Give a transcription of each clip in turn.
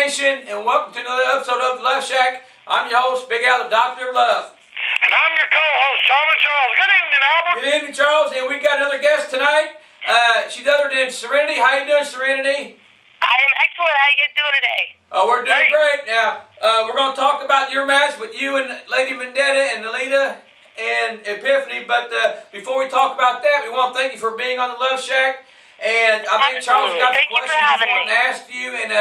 Nation, and welcome to another episode of Luv Shak. I'm your host, Big Al, the Doctor of Love. And I'm your co-host, Charles. Good evening, Albert. Good evening, Charles, and we got another guest tonight. She's other than Serenity. How you doing, Serenity? I am excellent. How you guys doing today? We're doing great. Now, we're going to talk about your match with you and Lady Vendetta and Alita and Epiphany, but before we talk about that, we want to thank you for being on the Luv Shak. And I think Charles got some questions he's wanting to ask you and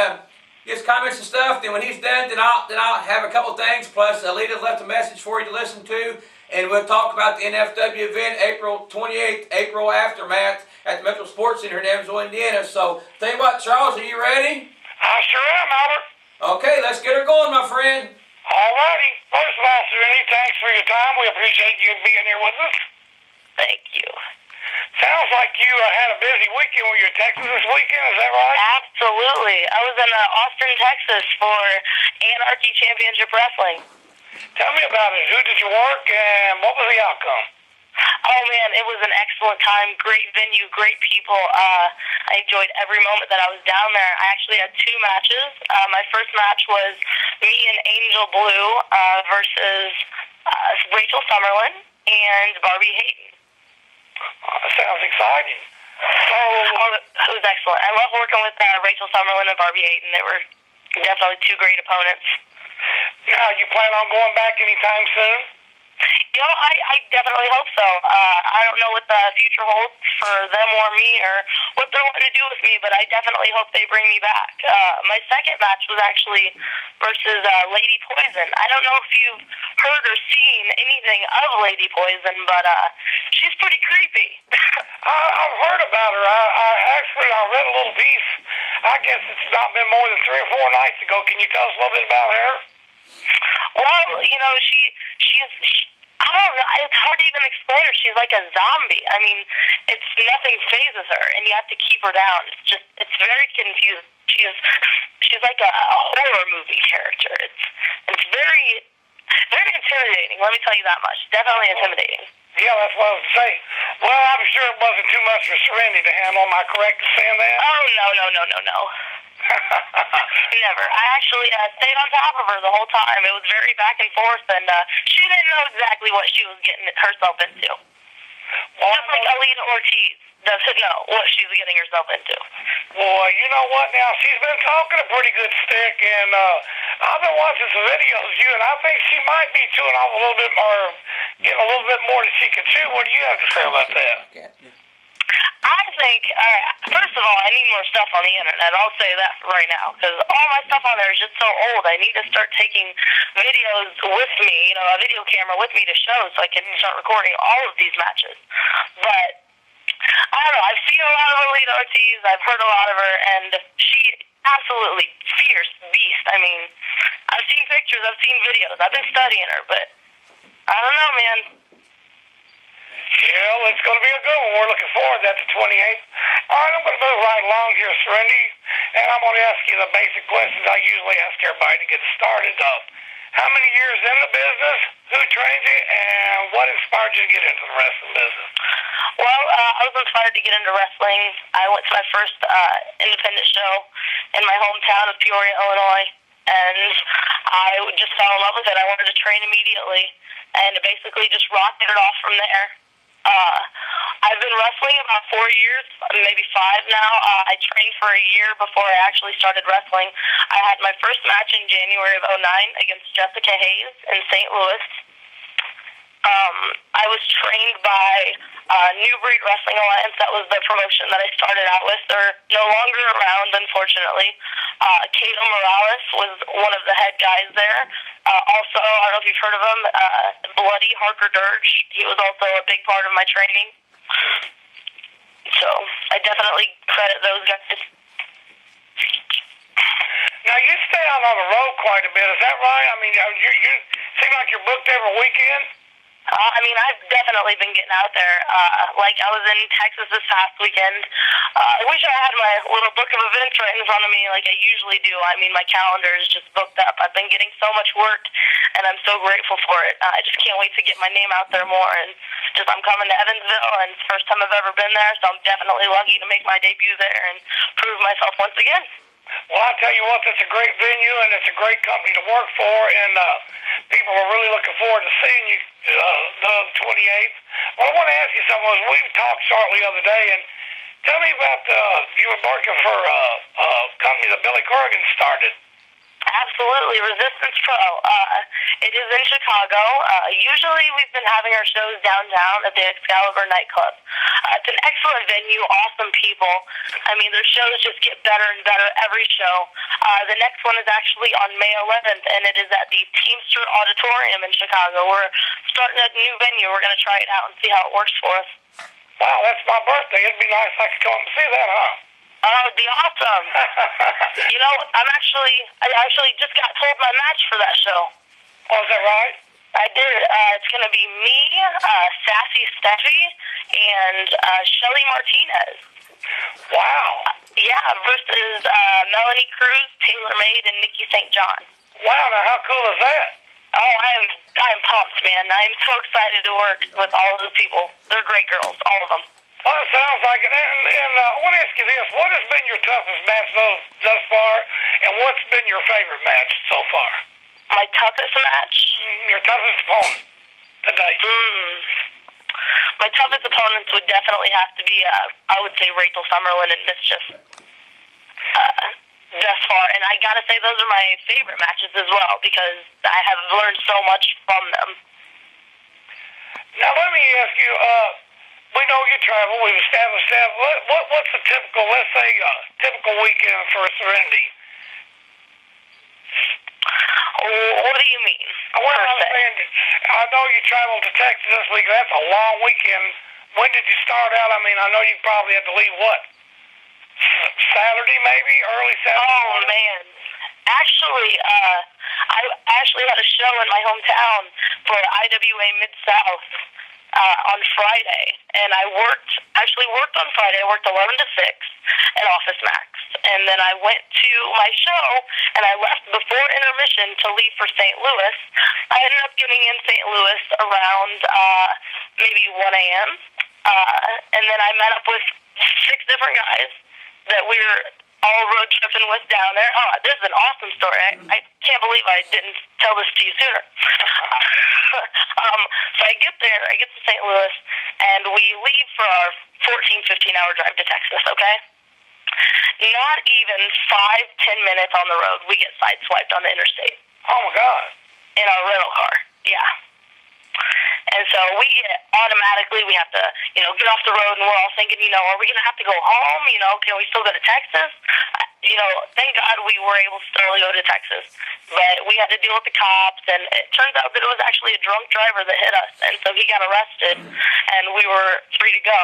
get comments and stuff. Then when he's done, then I'll have a couple things. Plus, Alita left a message for you to listen to, and we'll talk about the NFW event, April 28th, April Aftermath at the Metro Sports Center in Evansville, Indiana. So, tell you what, Charles, are you ready? I sure am, Albert. Okay, let's get her going, my friend. Alrighty. First of all, Serenity, thanks for your time. We appreciate you being here with us. Thank you. Sounds like you had a busy weekend when you were in Texas this weekend, is that right? Absolutely. I was in Austin, Texas for Anarchy Championship Wrestling. Tell me about it. Who did you work and what was the outcome? Oh, man, it was an excellent time. Great venue, great people. I enjoyed every moment that I was down there. I actually had two matches. My first match was me and Angel Blue versus Rachel Summerlin and Barbie Hayden. That sounds exciting. So, it was excellent. I love working with Rachel Summerlin and Barbie Hayden. They were definitely two great opponents. now, you plan on going back anytime soon? You know, I definitely hope so. I don't know what the future holds for them or me or what they're wanting to do with me, but I definitely hope they bring me back. My second match was actually versus Lady Poison. I don't know if you've heard or seen anything of Lady Poison, but she's pretty creepy. I've heard about her. I read a little piece. I guess it's not been more than 3 or 4 nights ago. Can you tell us a little bit about her? Well, you know, she's I don't know, it's hard to even explain her. She's like a zombie. I mean, nothing phases her, and you have to keep her down. It's very confusing. She's like a horror movie character. It's very, very intimidating, let me tell you that much. Definitely intimidating. Yeah, that's what I was saying. Well, I'm sure it wasn't too much for Serenity to handle. Am I correct in saying that? Oh, no. Never. I actually stayed on top of her the whole time. It was very back and forth, and she didn't know exactly what she was getting herself into. Well, just like Alita Ortiz doesn't know what she's getting herself into. Well, you know what now? She's been talking a pretty good stick, and I've been watching some videos of you, and I think she might be chewing off a little bit more, getting a little bit more than she can chew. What do you have to say about that? I think, first of all, I need more stuff on the internet. I'll say that right now, because all my stuff on there is just so old. I need to start taking videos with me, you know, a video camera with me to show so I can start recording all of these matches. But, I don't know, I've seen a lot of Alita Ortiz, I've heard a lot of her, and she absolutely fierce beast. I mean, I've seen pictures, I've seen videos, I've been studying her, but I don't know, man. Yeah, well, it's going to be a good one. We're looking forward to that, the 28th. All right, I'm going to move right along here, Serenity, and I'm going to ask you the basic questions I usually ask everybody to get started up. How many years in the business? Who trained you? And what inspired you to get into the wrestling business? Well, I was inspired to get into wrestling. I went to my first independent show in my hometown of Peoria, Illinois, and I just fell in love with it. I wanted to train immediately, and basically just rocketed off from there. I've been wrestling about 4 years, maybe 5 now. I trained for a year before I actually started wrestling. I had my first match in January of 2009 against Jessica Hayes in St. Louis. I was trained by New Breed Wrestling Alliance. That was the promotion that I started out with. They're no longer around, unfortunately. Cato Morales was one of the head guys there. Also, I don't know if you've heard of him, Bloody Harker Dirge. He was also a big part of my training. So, I definitely credit those guys. Now, you stay out on the road quite a bit, is that right? I mean, you seem like you're booked every weekend? I mean, I've definitely been getting out there. Like, I was in Texas this past weekend. I wish I had my little book of events right in front of me like I usually do. I mean, my calendar is just booked up. I've been getting so much work, and I'm so grateful for it. I just can't wait to get my name out there more. And I'm coming to Evansville, and it's the first time I've ever been there, so I'm definitely lucky to make my debut there and prove myself once again. Well, I tell you what, that's a great venue, and it's a great company to work for, and people are really looking forward to seeing you the 28th. Well, I want to ask you something. We talked shortly the other day, and tell me about you were working for a company that Billy Corrigan started. Absolutely, Resistance Pro. It is in Chicago. Usually we've been having our shows downtown at the Excalibur nightclub. It's an excellent venue, awesome people. I mean, their shows just get better and better every show. The next one is actually on May 11th, and it is at the Teamster Auditorium in Chicago. We're starting a new venue. We're going to try it out and see how it works for us. Wow, that's my birthday. It'd be nice if I could come and see that, huh? Oh, it'd be awesome. You know, I actually just got told my match for that show. Oh, is that right? I did. It's going to be me, Sassy Steffi, and Shelly Martinez. Wow. Yeah, versus Melanie Cruz, Taylor Made, and Nikki St. John. Wow, now how cool is that? Oh, I'm pumped, man. I'm so excited to work with all of those people. They're great girls, all of them. Well, it sounds like it. And I want to ask you this. What has been your toughest match thus far, and what's been your favorite match so far? My toughest match? Your toughest opponent to date? My toughest opponents would definitely have to be, I would say, Rachel Summerlin and Mischief. Thus far. And I got to say, those are my favorite matches as well, because I have learned so much from them. Now, let me ask you, we know you travel. We've established that. What's a typical, let's say, typical weekend for Serenity? What do you mean? Well, I'm saying, I know you traveled to Texas this week. That's a long weekend. When did you start out? I mean, I know you probably had to leave, what, Saturday maybe? Early Saturday? Oh, man. Actually, I actually had a show in my hometown for IWA Mid-South on Friday, and I actually worked on Friday. I worked 11 to 6 at Office Max, and then I went to my show, and I left before intermission to leave for St. Louis. I ended up getting in St. Louis around maybe 1 a.m., and then I met up with 6 different guys that we were all road tripping with down there. Oh, this is an awesome story. I can't believe I didn't tell this to you sooner. So I get there, I get to St. Louis, and we leave for our 14, 15-hour drive to Texas, okay? Not even 5-10 minutes on the road, we get sideswiped on the interstate. Oh, my God. In our rental car, yeah. And so we automatically, we have to, get off the road, and we're all thinking, are we going to have to go home? Can we still go to Texas? Thank God we were able to still go to Texas. But we had to deal with the cops, and it turns out that it was actually a drunk driver that hit us. And so he got arrested, and we were free to go.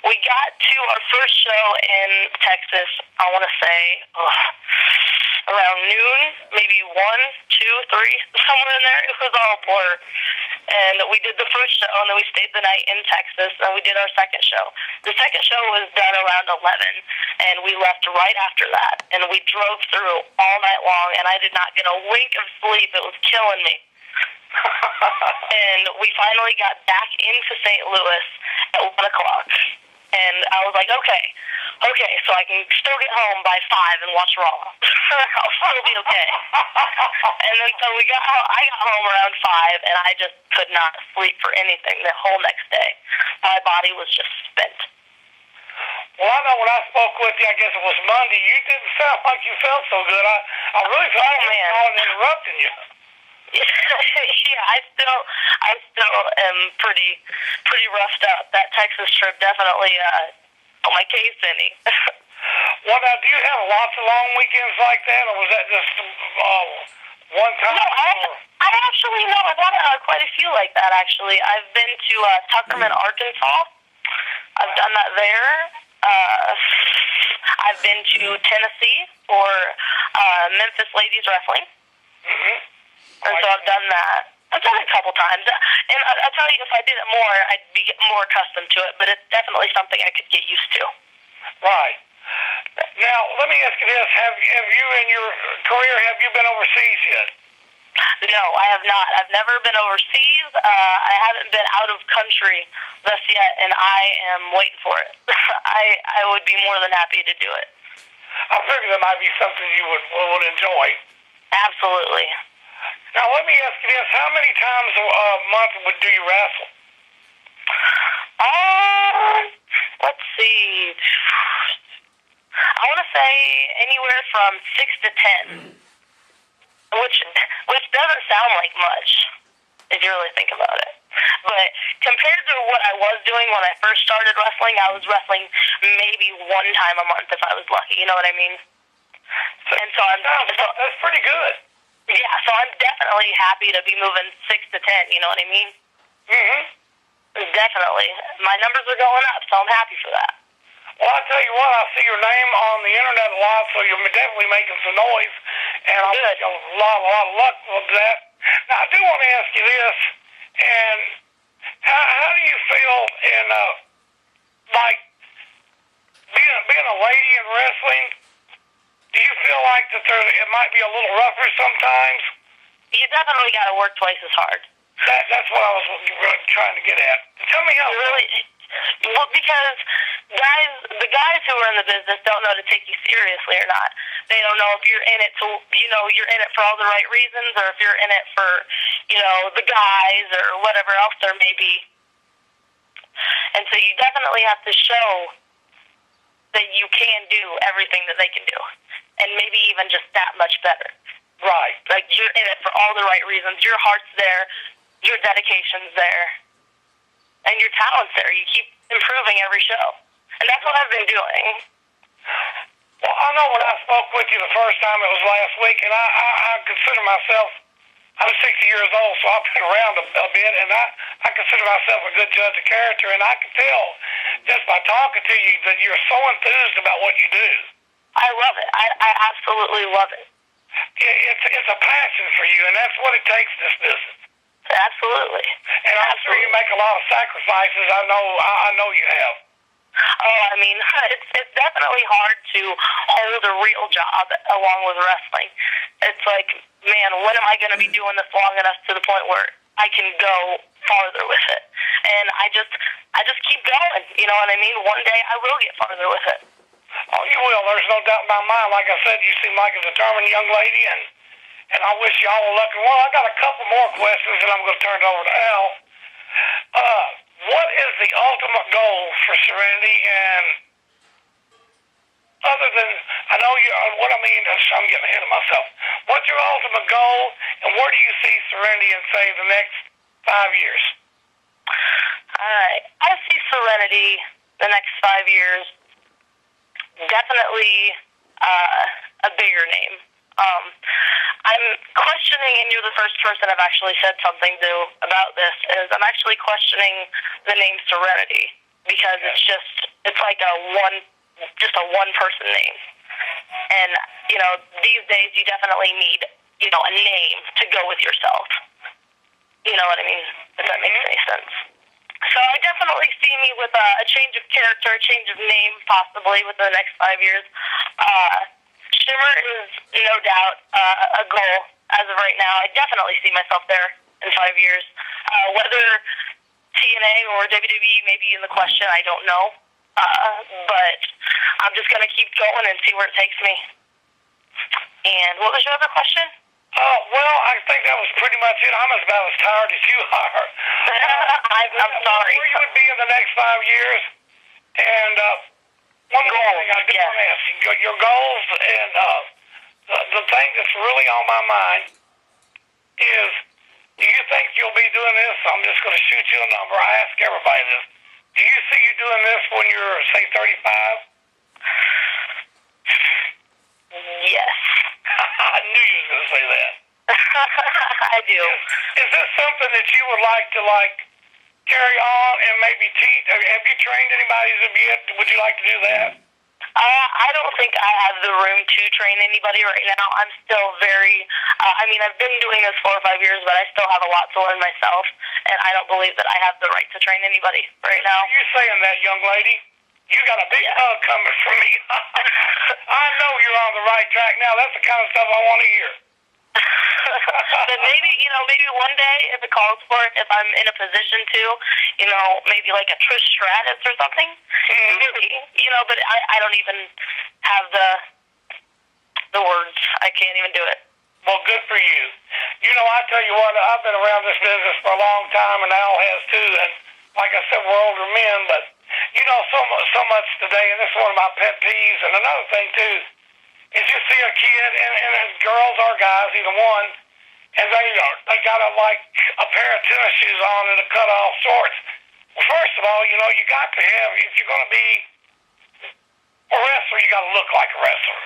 We got to our first show in Texas, I want to say, around noon, maybe 1, 2, 3, somewhere in there. It was all a blur. And we did the first show, and then we stayed the night in Texas, and we did our second show. The second show was done around 11, and we left right after that. And we drove through all night long, and I did not get a wink of sleep. It was killing me. And we finally got back into St. Louis at 1 o'clock. And I was like, okay, so I can still get home by 5 and watch Raw. I'll still be okay. And then so I got home around 5, and I just could not sleep for anything the whole next day. My body was just spent. Well, I know when I spoke with you, I guess it was Monday, you didn't sound like you felt so good. I really felt like I was interrupting you. Yeah, I still am pretty roughed up. That Texas trip definitely got my case any. Well, now, do you have lots of long weekends like that, or was that just one time? No, I've had quite a few like that, actually. I've been to Tuckerman, Arkansas. I've done that there. I've been to Tennessee for Memphis Ladies Wrestling. Mm-hmm. And so I've done that. I've done it a couple times. And I'll tell you, if I did it more, I'd be more accustomed to it. But it's definitely something I could get used to. Right. Now, let me ask you this. Have you, in your career, have you been overseas yet? No, I have not. I've never been overseas. I haven't been out of country thus yet, and I am waiting for it. I would be more than happy to do it. I figured that might be something you would enjoy. Absolutely. Now, let me ask you this. How many times a month do you wrestle? Let's see. I want to say anywhere from 6 to 10, which doesn't sound like much if you really think about it. But compared to what I was doing when I first started wrestling, I was wrestling maybe one time a month if I was lucky. You know what I mean? And so that's pretty good. Yeah, so I'm definitely happy to be moving 6 to 10. You know what I mean? Mm-hmm. Definitely. My numbers are going up, so I'm happy for that. Well, I tell you what, I see your name on the internet a lot, so you're definitely making some noise, and I wish you a lot of luck with that. Now, I do want to ask you this, and how do you feel in, like, being a lady in wrestling? Do you feel like that it might be a little rougher sometimes? You definitely got to work twice as hard. That's what I was trying to get at. Tell me how. Well, because the guys who are in the business don't know to take you seriously or not. They don't know if you're in it to, you're in it for all the right reasons, or if you're in it for, the guys or whatever else there may be. And so you definitely have to show that you can do everything that they can do, and maybe even just that much better. Right. Like, you're in it for all the right reasons. Your heart's there, your dedication's there, and your talent's there. You keep improving every show. And that's what I've been doing. Well, I know when I spoke with you the first time, it was last week, and I consider myself, I'm 60 years old, so I've been around a bit, and I consider myself a good judge of character, and I can tell just by talking to you that you're so enthused about what you do. I love it. I absolutely love it. It's a passion for you, and that's what it takes in this business. Absolutely. And I'm sure you make a lot of sacrifices. I know you have. Oh, I mean, it's definitely hard to hold a real job along with wrestling. It's like, man, when am I going to be doing this long enough to the point where I can go farther with it? And I just keep going. You know what I mean? One day I will get farther with it. Oh, you will. There's no doubt in my mind. Like I said, you seem like a determined young lady, and I wish you all the luck. Well, I got a couple more questions, and I'm going to turn it over to Al. What is the ultimate goal for Serenity? And other than, I know you, what I mean is, I'm getting ahead of myself. What's your ultimate goal, and where do you see Serenity in, say, the next 5 years? All right. I see Serenity the next 5 years definitely a bigger name. I'm questioning, and you're the first person I've actually said something to about this, is I'm actually questioning the name Serenity, because it's like a one person name. And, these days you definitely need, a name to go with yourself. You know what I mean? If that makes any sense. So I definitely see me with a change of character, a change of name, possibly within the next 5 years. Shimmer is no doubt a goal as of right now. I definitely see myself there in 5 years. Whether TNA or WWE may be in the question, I don't know. But I'm just going to keep going and see where it takes me. And what was your other question? Well, I think that was pretty much it. I'm about as tired as you are. I'm sorry. Where you would be in the next 5 years, and one more thing I do want to ask you, your goals, and the thing that's really on my mind is, do you think you'll be doing this? I'm just going to shoot you a number. I ask everybody this. Do you see you doing this when you're, say, 35? Yes. I knew you was going to say that. I do. Is this something that you would like to, carry on and maybe teach? Have you trained anybody as of yet? Would you like to do that? I don't think I have the room to train anybody right now. I'm still very, I've been doing this 4 or 5 years, but I still have a lot to learn myself, and I don't believe that I have the right to train anybody right now. You're saying that, young lady? You got a big hug coming from me. I know you're on the right track now. That's the kind of stuff I want to hear. But maybe one day, if it calls for it, if I'm in a position to, maybe like a Trish Stratus or something, maybe, but I don't even have the the words. I can't even do it. Well, good for you. You know, I tell you what, I've been around this business for a long time, and Al has too. And like I said, we're older men, but you know, so much today, and this is one of my pet peeves. And another thing too is you see a kid, and girls or guys, either one, and they got like a pair of tennis shoes on and a cut off shorts. Well, first of all, you know, you got to have, if you're going to be a wrestler, you got to look like a wrestler.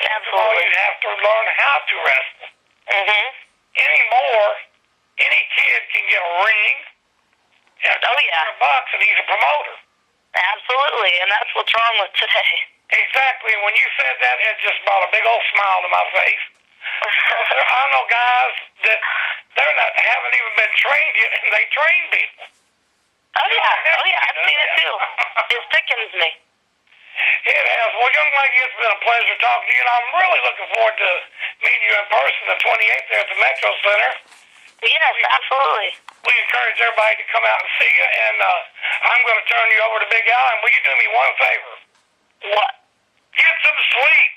Absolutely. You have to learn how to wrestle. Mhm. Anymore, any kid can get a ring and $100 and he's a promoter. Absolutely, and that's what's wrong with today. Exactly. When you said that, it just brought a big old smile to my face. I know guys that haven't even been trained yet, and they train people. Oh yeah, I've seen it too. It sickens me. It has. Well, young lady, it's been a pleasure talking to you, and I'm really looking forward to meeting you in person the 28th there at the Metro Center. Yes, absolutely. We encourage everybody to come out and see you, and I'm going to turn you over to Big Al, and will you do me one favor? What? Get some sleep.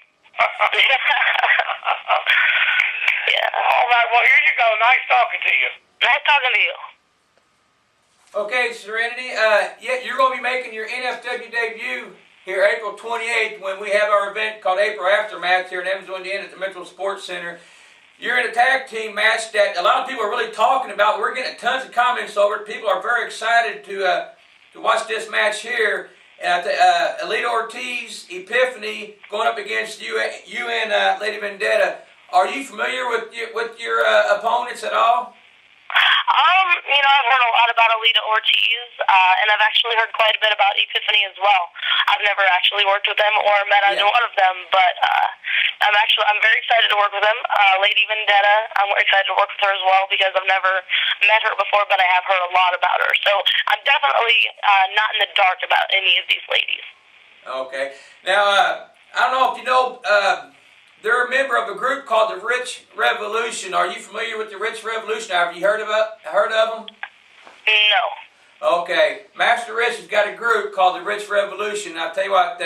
Yeah. All right, well, here you go. Nice talking to you. Nice talking to you. Okay, Serenity, you're going to be making your NFW debut here April 28th when we have our event called April Aftermath here in Evansville, Indiana at the Metro Sports Center. You're in a tag team match that a lot of people are really talking about. We're getting tons of comments over it. People are very excited to watch this match here. Alita Ortiz, Epiphany, going up against you and Lady Vendetta. Are you familiar with your opponents at all? You know, I've heard a lot about Alita Ortiz, and I've actually heard quite a bit about Epiphany as well. I've never actually worked with them or met either one of them, but I'm very excited to work with them. Lady Vendetta, I'm excited to work with her as well because I've never met her before, but I have heard a lot about her. So I'm definitely not in the dark about any of these ladies. Okay. Now, I don't know if you know, they're a member of a group called the Rich Revolution. Are you familiar with the Rich Revolution? Have you heard of them? No. Okay. Master Rich has got a group called the Rich Revolution. I'll tell you what,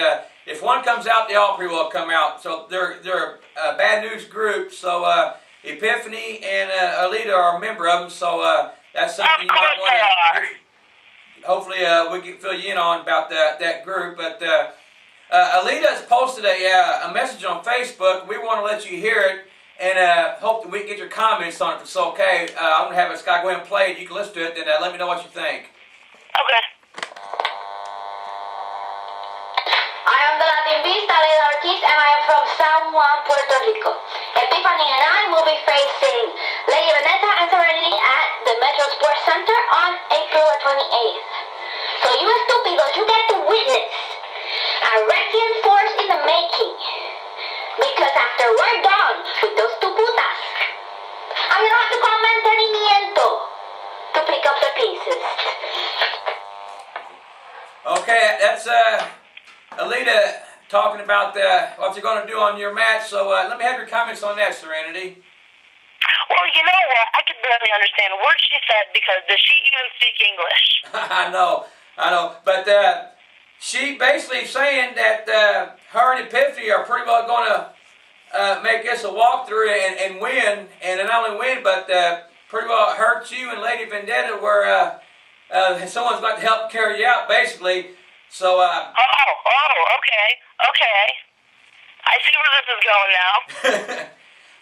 if one comes out, they all pretty well come out. So they're a bad news group. So Epiphany and Alita are a member of them. So that's something you might want to. Hopefully, we can fill you in on about that group. But Alita has posted a message on Facebook. We want to let you hear it, and hope that we can get your comments on it if it's okay. I'm going to have this guy go ahead and play it. You can listen to it, then let me know what you think. Okay. I am the Latin Beast, Alita Ortiz, and I am from San Juan, Puerto Rico. Epiphany and I will be facing Lady Vendetta and Serenity at the Metro Sports Center on April 28th. So you estúpidos, you get to witness a wrecking force in the making. Because after we're done with those two putas, I'm gonna have to call mantenimiento to pick up the pieces. Okay, that's Alita talking about what you're going to do on your match. So let me have your comments on that, Serenity. Well, you know what? I could barely understand a word she said because does she even speak English? I know. But she basically saying that her and Epiphany are pretty well going to make this a walkthrough and win, and not only win, but pretty well hurt you and Lady Vendetta where someone's about to help carry you out, basically. So, okay. I see where this is going now.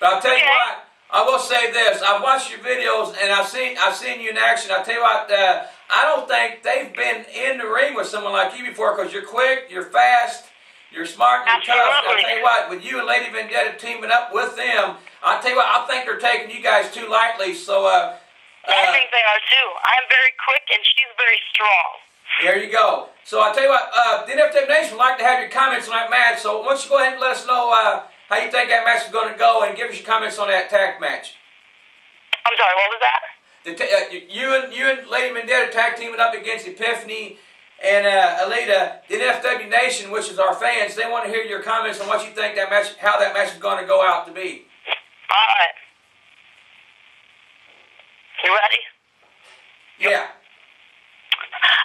But I'll tell you what, I will say this. I've watched your videos and I've seen you in action. I'll tell you what, I don't think they've been in the ring with someone like you before because you're quick, you're fast, you're smart, and you're tough. I'll tell you what, with you and Lady Vendetta teaming up with them, I'll tell you what, I think they're taking you guys too lightly. So, I think they are too. I'm very quick and she's very strong. There you go. So I'll tell you what, the NFW Nation would like to have your comments on that match. So why don't you go ahead and let us know how you think that match is going to go and give us your comments on that tag match. I'm sorry, what was that? You and Lady Vendetta tag teaming up against Epiphany and Alita. The NFW Nation, which is our fans, they want to hear your comments on what you think that match, how that match is going to go out to be. All right. You ready? Yeah.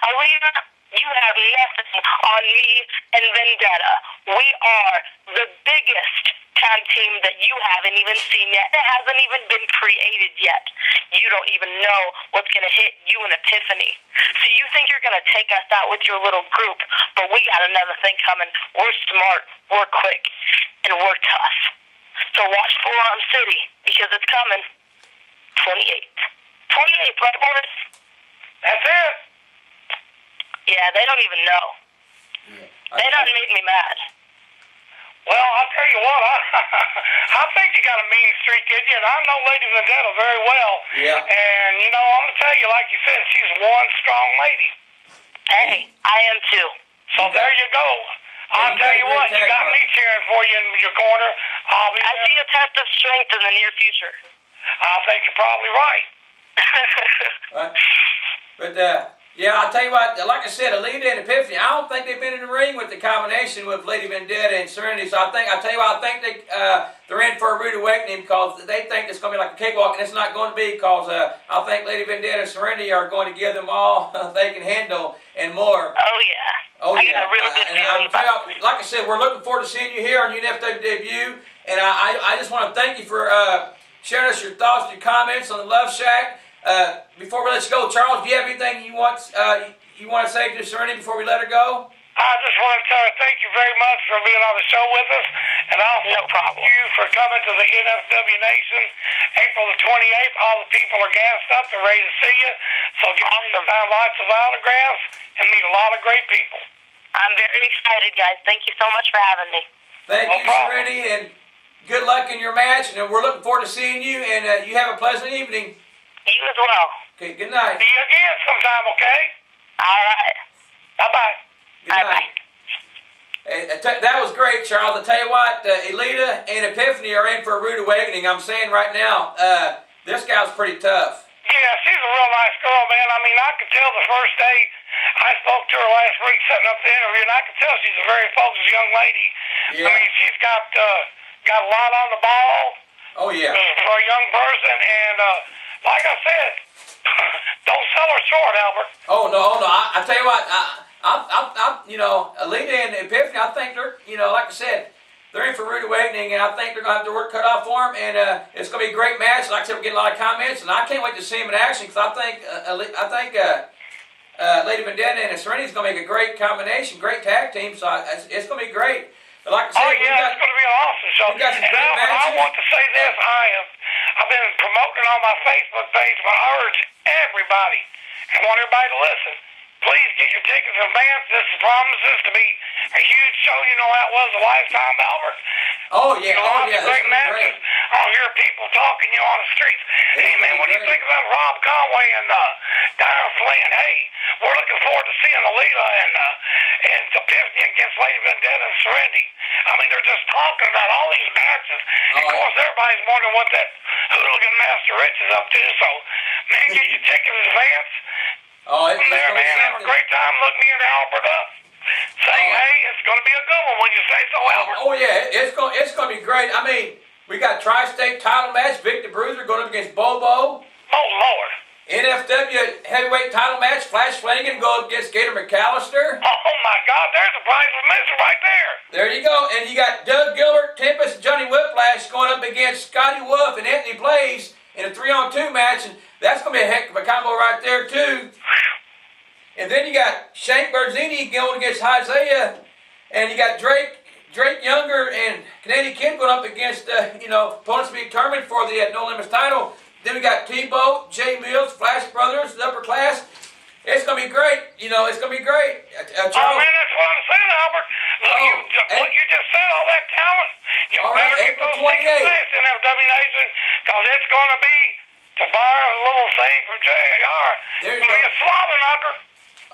Alita, you have nothing on me and Vendetta. We are the biggest tag team that you haven't even seen yet. It hasn't even been created yet. You don't even know what's going to hit you in Epiphany. So you think you're going to take us out with your little group, but we got another thing coming. We're smart, we're quick, and we're tough. So watch Forearm City, because it's coming. 28th. 28th, right, boys? That's it. Yeah, they don't even know. Yeah. They done made me mad. Well, I'll tell you what, I think you got a mean streak in you, and I know Lady Vendetta very well. Yeah. And, you know, I'm going to tell you, like you said, she's one strong lady. Hey, I am too. So there you go. I'll tell you what, you got me cheering for you in your corner. I'll be I there. see a test of strength in the near future. I think you're probably right. But yeah, I'll tell you what, like I said, Alita and Epiphany, I don't think they've been in the ring with the combination with Lady Vendetta and Serenity. So I tell you what, I think they're in for a rude awakening, because they think it's going to be like a cakewalk, and it's not going to be, because I think Lady Vendetta and Serenity are going to give them all they can handle and more. Oh, yeah. Oh, I yeah. got a really good feeling about it. Like I said, we're looking forward to seeing you here on your NFW debut, and I just want to thank you for sharing us your thoughts, your comments on the Luv Shak. Before we let you go, Charles, do you have anything you want to say to Serenity before we let her go? I just want to tell her thank you very much for being on the show with us, and also thank you for coming to the NFW Nation April the 28th. All the people are gassed up. They're ready to see you. So get ready to find lots of autographs and meet a lot of great people. I'm very excited, guys. Thank you so much for having me. Thank No you, problem. Serenity, and good luck in your match. And we're looking forward to seeing you, and you have a pleasant evening. You as well. Okay, good night. See you again sometime, okay? All right. Bye-bye. Good night. Hey, that was great, Charles. I tell you what, Elita and Epiphany are in for a rude awakening. I'm saying right now, this gal's pretty tough. Yeah, she's a real nice girl, man. I mean, I could tell the first day I spoke to her last week setting up the interview, and I could tell she's a very focused young lady. Yeah. I mean, she's got a lot on the ball Oh, yeah. for a young person, and like I said, don't sell her short, Albert. Oh, no. I tell you what, Alita and Epiphany, I think they're, like I said, they're in for a rude awakening, and I think they're going to have their work cut off for them, and it's going to be a great match. Like I said, we're getting a lot of comments, and I can't wait to see them in action, because I think Lady Vendetta and Serenity is going to make a great combination, great tag team, so it's going to be great. But like I said, It's going to be an awesome show. we got some And great Albert, I matches. want to say this. I've been promoting on my Facebook page, but I urge everybody, I want everybody to listen. Please get your tickets in advance. This promises to be a huge show. You know how it was a lifetime, Albert. Oh, yeah. Lots of great This matches. is great. I'll hear people talking you on the streets. This Hey, is man, what do you great. think about Rob Conway and Diane Flynn? Hey, we're looking forward to seeing Alita and Epiphany against Lady Vendetta and Serenity. I mean, they're just talking about all these matches. Oh, Of course, everybody's wondering what that hooligan Master Rich is up to. So, man, get your tickets in advance. Oh, it's From there, going to be man, have a something. great time. Look me and Albert up. Saying, hey, it's going to be a good one when you say so, Albert. Oh, yeah. It's going to be great. I mean, we got tri-state title match. Victor Bruiser going up against Bobo. Oh, Lord. NFW heavyweight title match. Flash Flanagan go up against Gator McAllister. Oh, my God, there's a prize for missing right there. There you go. And you got Doug Gilbert, Tempest, and Johnny Whiplash going up against Scotty Wolf and Anthony Blaze in a 3-on-2 match. And that's going to be a heck of a combo right there, too. And then you got Shank Berzini going against Isaiah. And you got Drake Younger and Canadian Kid going up against, opponents to be determined for the No Limits title. Then we got Tebow, Jay Mills, Flash Brothers, the upper class. It's going to be great. It's going to be great. Oh, man, that's what I'm saying, Albert. Look, what you just said, all that talent, you All better right, get April those tickets 28th. fast in NFW Nation, because it's going to be to buy a little thing from JR. There you It's going to be go. a slobber knocker.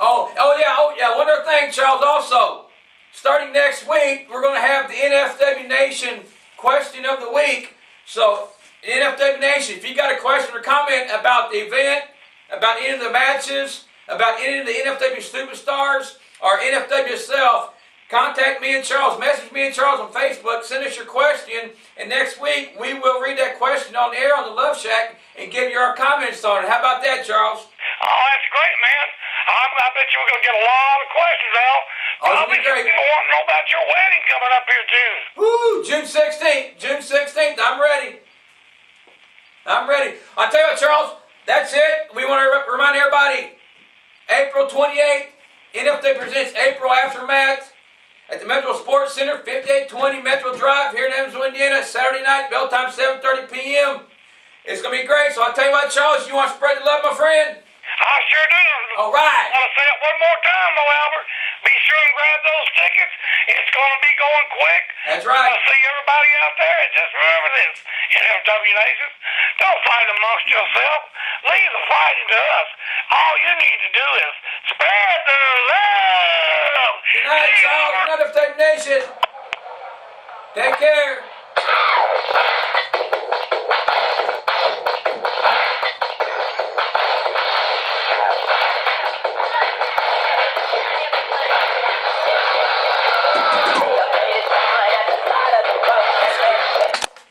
Oh yeah. One other thing, Charles, also. Starting next week, we're going to have the NFW Nation question of the week. So, NFW Nation, if you got a question or comment about the event, about any of the matches, about any of the NFW superstars, or NFW itself, contact me and Charles. Message me and Charles on Facebook. Send us your question. And next week, we will read that question on the air on the Luv Shak and give you our comments on it. How about that, Charles? Oh, that's great, man. I bet you we're going to get a lot of questions, Al. Oh, it's It'll be great. People want to know about your wedding coming up here June. Woo! June 16th. June 16th. I'm ready. I'm ready. I'll tell you what, Charles. That's it. We want to remind everybody. April 28th. NFW presents April Aftermath at the Metro Sports Center, 5820 Metro Drive here in Evansville, Indiana. Saturday night, bell time 7:30 p.m. It's going to be great. So I'll tell you what, Charles. You want to spread the love, my friend? I sure do. All right. I want to say it one more time, though, Albert. Be sure and grab those tickets. It's going to be going quick. That's right. I'll see everybody out there. And just remember this, NFW Nation, don't fight amongst yourself. Leave the fighting to us. All you need to do is spread the love. Good night, Charles. Another Tape Nation. Take care.